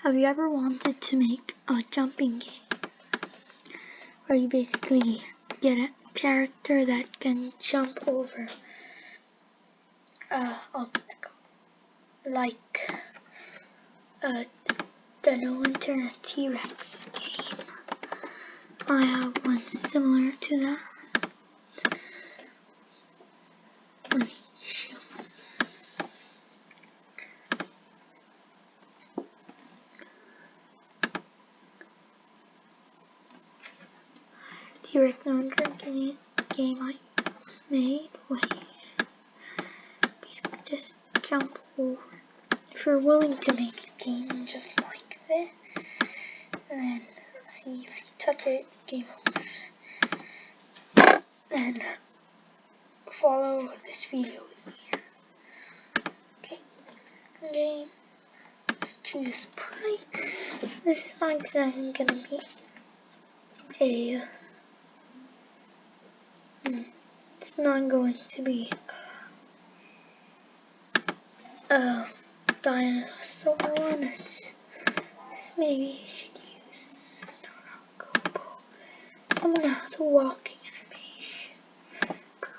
Have you ever wanted to make a jumping game where you basically get a character that can jump over obstacle, like the No Internet T-Rex game? I have one similar to that. Let me show. T-Rex No Internet game I made. Wait. Basically just jump over. If you're willing to make a game just like this, then see if you touch it, game over. Then follow this video with me. Okay. Game. Let's choose Sprite. This is not exactly gonna be a. It's not going to be a dinosaur one. Maybe you should use GoPro. Someone has a walking animation.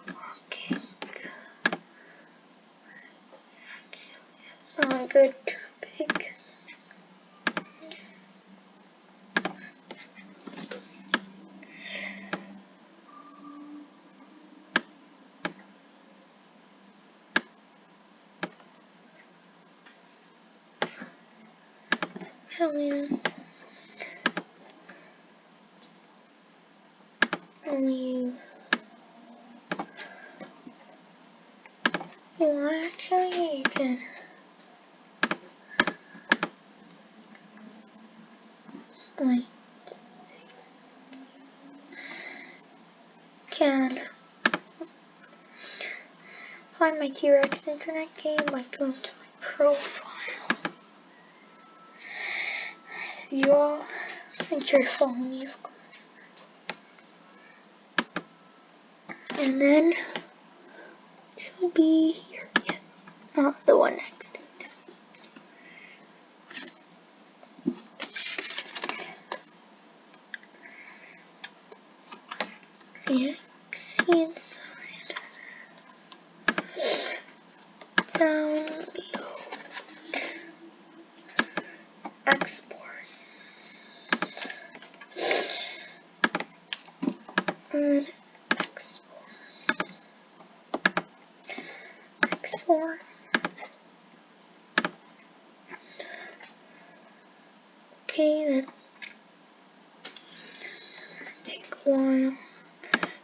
Walking. It's not good. Too big. Actually, you can. Wait. Can find my T-Rex internet game by going to my profile. So you all make sure to follow me, of course. And then it should be here. Yes, not the one next to this. Yeah, see inside. Download. Export. And export. Export. Okay, then take a while.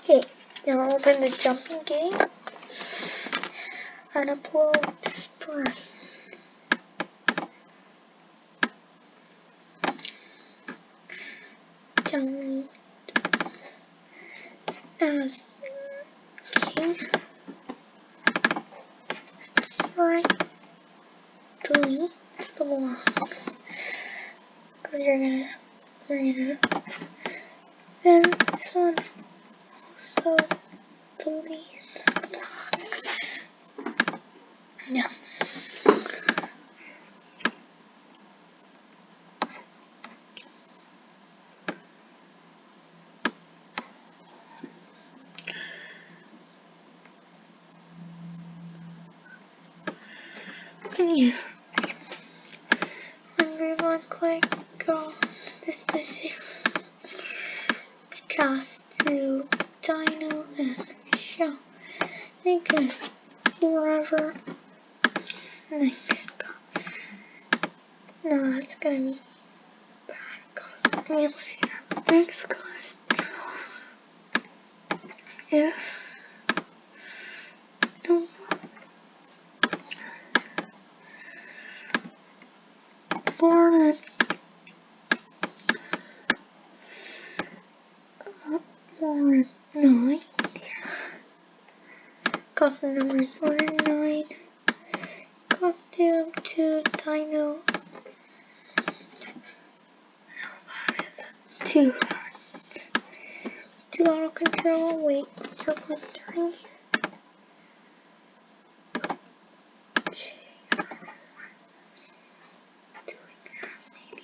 Okay, now open the jumping game and upload the sprite. Download as okay. Sprite. Delete the blocks because we're gonna. Then this one also delete blocks. No. Yeah. I'm gonna click on this specific cast to Dino and show. They can wherever. Next. No, that's gonna be bad cost. We'll see that next cost. If no more than more than 9, costume number is more than 9, costume to Dino, to auto control, wait, circle 3. Okay, doing that maybe.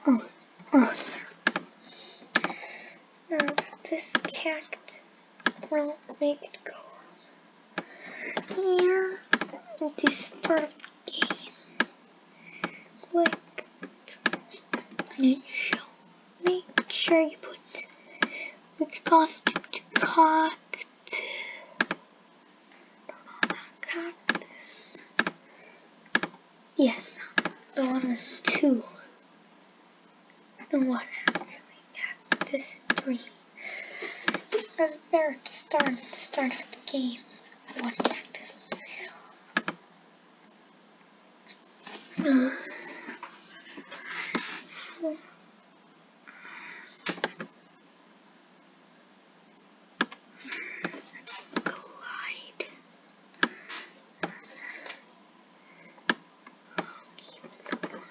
Oh, oh. Now this cactus will make it go. Here, at the start of the game, click and show. Make sure you put which costume to cactus. Yes, the one with 2. The one actually, cactus 3. Because better to start at the start of the game. One cactus. Glide. Keep the line.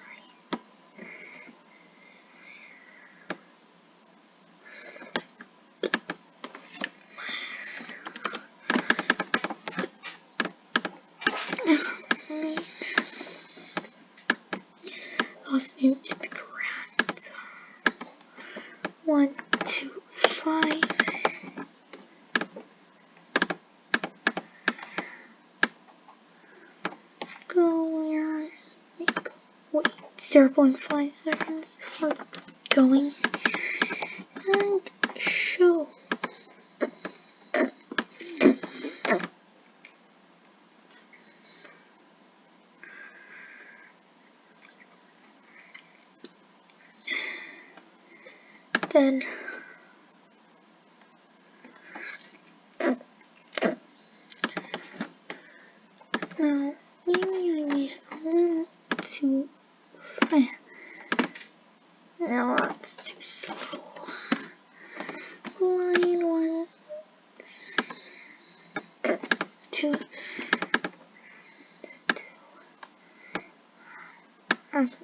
Those need to be correct. 1, 2, 5. Go where? Wait 0.5 seconds before going and show. Then now maybe I need 1, 2, 5. Now that's too slow. Glide 1, 2. Okay.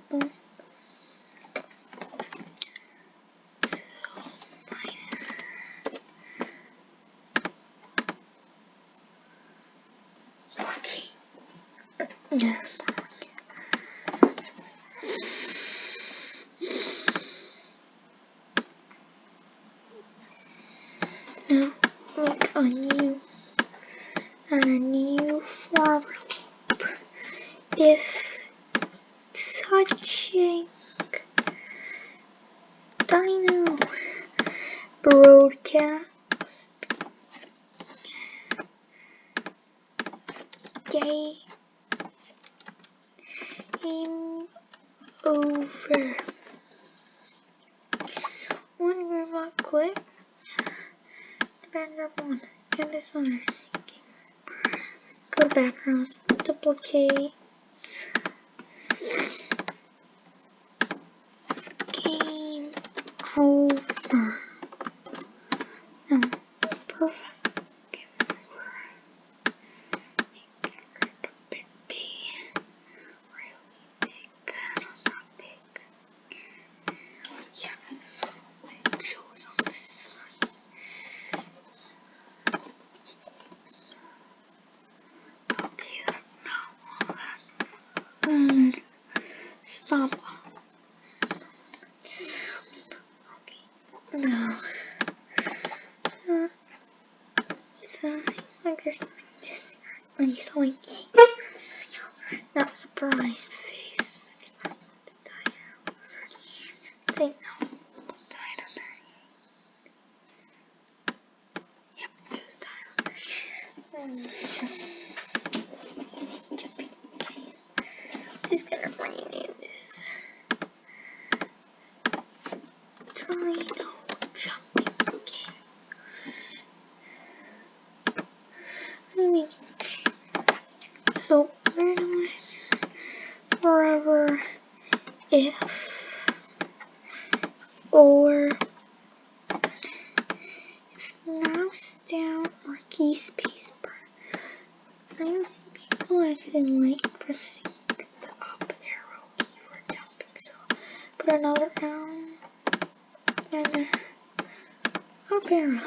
Yes. Now make a new forward loop. If touching Dino broadcast game over. One robot click, background 1, and this one is go to backgrounds, duplicate, game over. No, perfect. Game over. Make it a bit big, really big, not big. Yeah, so it shows on this side. Okay, now all that. Stop. Okay, now. So, like there's something missing. When you saw me that surprise face. That's not the title. I think that was the title. Yep, it was title. And it's just easy jumping game. Just gonna bring in this tiny jumping game. So, randomly, forever, if, or, if mouse down or key space bar. I don't see people accidentally pressing the up arrow key for jumping, so put another arrow and up arrow.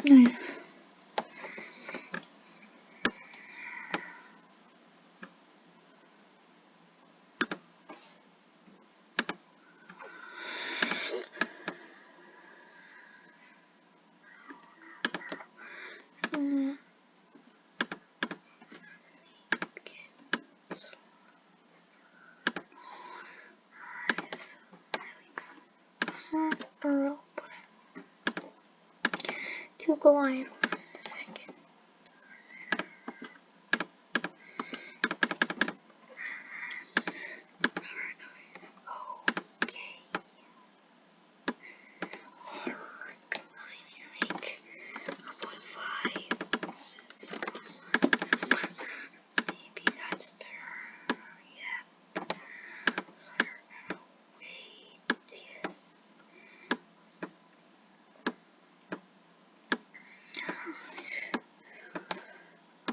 Yeah. To Goliath. 1 second. Okay. I'll put 5. So, maybe that's better. Yeah. So you're gonna wait. Yes.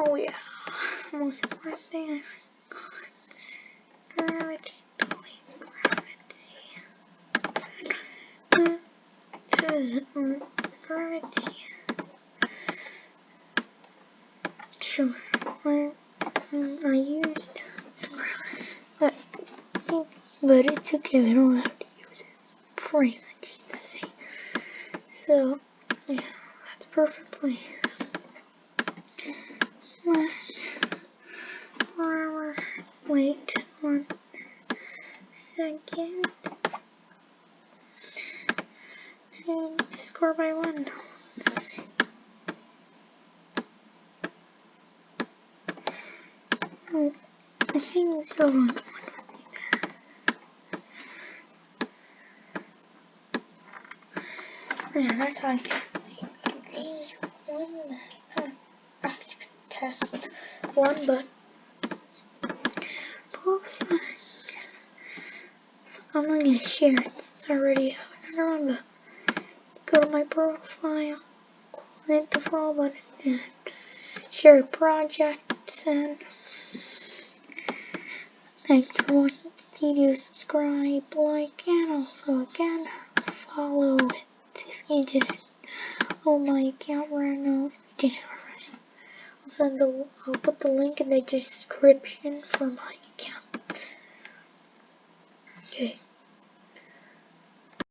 Oh yeah. Most important thing I forgot. Gravity. It says gravity. Sure. I used, but it's okay. We don't have to use it. Pretty much just the same. So yeah, that's perfectly. Wait 1 second. And score by 1. Oh, I think 0-1. Yeah, that's how I get games 1. Practice test 1, but perfect. I'm not gonna share it. It's already out. Another one, but go to my profile, hit the follow button, and share projects. And thanks for watching the video. Subscribe, like, and also again follow it if you didn't. Oh my account right now. If you didn't already. I'll put the link in the description for my account. Okay.